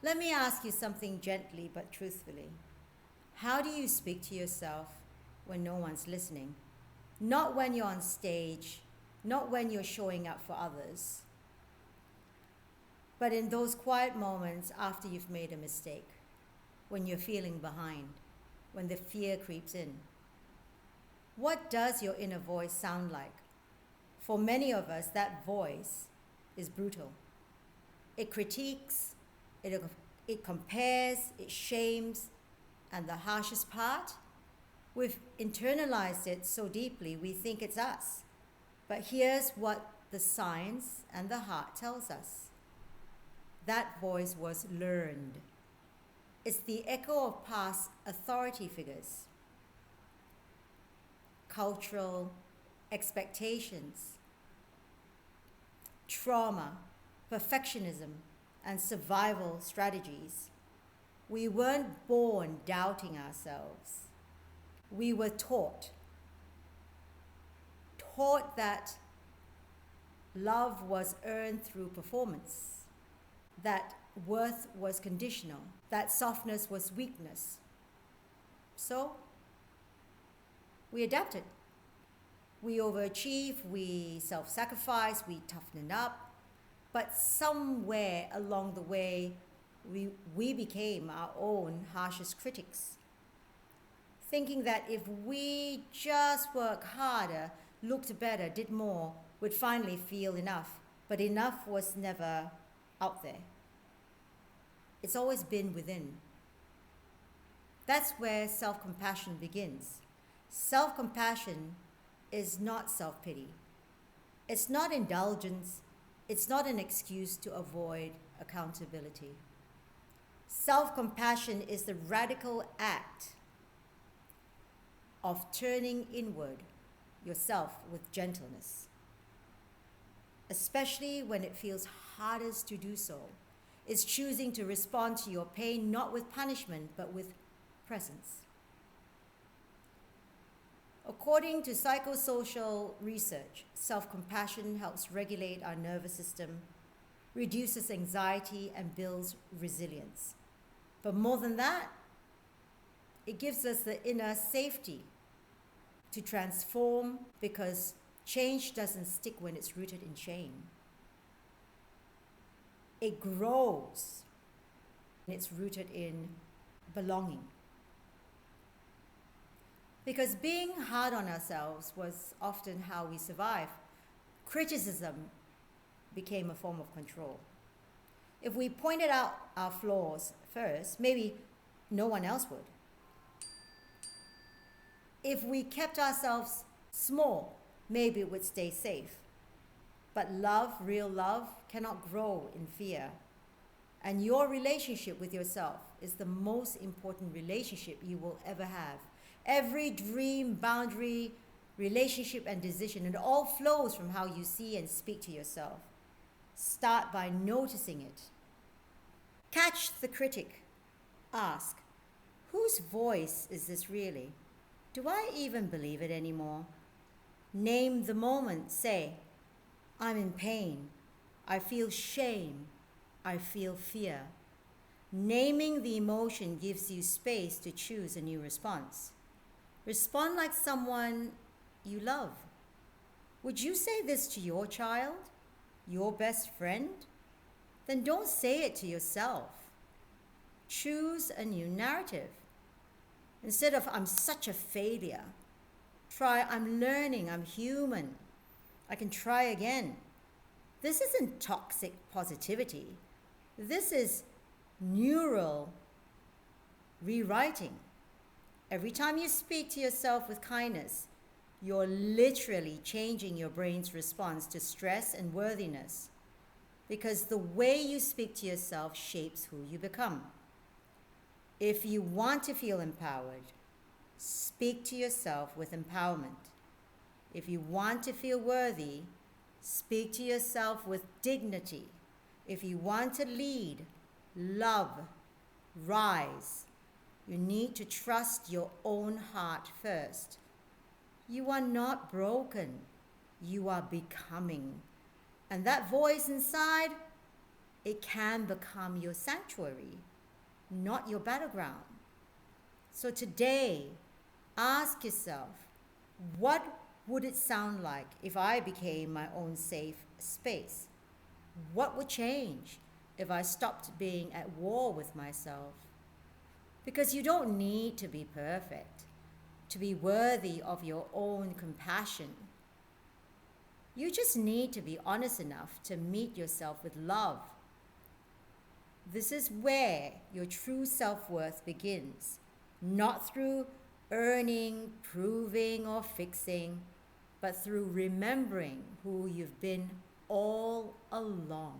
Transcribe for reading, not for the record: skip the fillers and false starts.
Let me ask you something gently but truthfully. How do you speak to yourself when no one's listening? Not when you're on stage, not when you're showing up for others, but in those quiet moments after you've made a mistake, when you're feeling behind, when the fear creeps in. What does your inner voice sound like? For many of us, that voice is brutal. It critiques, it compares, it shames, and the harshest part, we've internalized it so deeply we think it's us. But here's what the science and the heart tells us. That voice was learned. It's the echo of past authority figures, cultural expectations, trauma, perfectionism, and survival strategies. We weren't born doubting ourselves. We were taught that love was earned through performance, that worth was conditional, that softness was weakness. So, we adapted. We overachieve, we self-sacrifice, we toughen up, but somewhere along the way, we became our own harshest critics. Thinking that if we just work harder, looked better, did more, we'd finally feel enough. But enough was never out there. It's always been within. That's where self-compassion begins. Self-compassion is not self-pity. It's not indulgence. It's not an excuse to avoid accountability. Self-compassion is the radical act of turning inward yourself with gentleness, especially when it feels hardest to do so. It's choosing to respond to your pain not with punishment, but with presence. According to psychosocial research, self-compassion helps regulate our nervous system, reduces anxiety, and builds resilience. But more than that, it gives us the inner safety to transform, because change doesn't stick when it's rooted in shame. It grows when it's rooted in belonging. Because being hard on ourselves was often how we survived. Criticism became a form of control. If we pointed out our flaws first, maybe no one else would. If we kept ourselves small, maybe it would stay safe. But love, real love, cannot grow in fear. And your relationship with yourself is the most important relationship you will ever have. Every dream, boundary, relationship, and decision, it all flows from how you see and speak to yourself. Start by noticing it. Catch the critic. Ask, whose voice is this really? Do I even believe it anymore? Name the moment. Say, I'm in pain. I feel shame. I feel fear. Naming the emotion gives you space to choose a new response. Respond like someone you love. Would you say this to your child, your best friend? Then don't say it to yourself. Choose a new narrative. Instead of, I'm such a failure, try, I'm learning, I'm human. I can try again. This isn't toxic positivity. This is neural rewriting. Every time you speak to yourself with kindness, you're literally changing your brain's response to stress and worthiness, because the way you speak to yourself shapes who you become. If you want to feel empowered, speak to yourself with empowerment. If you want to feel worthy, speak to yourself with dignity. If you want to lead, love, rise, you need to trust your own heart first. You are not broken. You are becoming. And that voice inside, it can become your sanctuary, not your battleground. So today, ask yourself, what would it sound like if I became my own safe space? What would change if I stopped being at war with myself? Because you don't need to be perfect to be worthy of your own compassion. You just need to be honest enough to meet yourself with love. This is where your true self-worth begins, not through earning, proving, or fixing, but through remembering who you've been all along.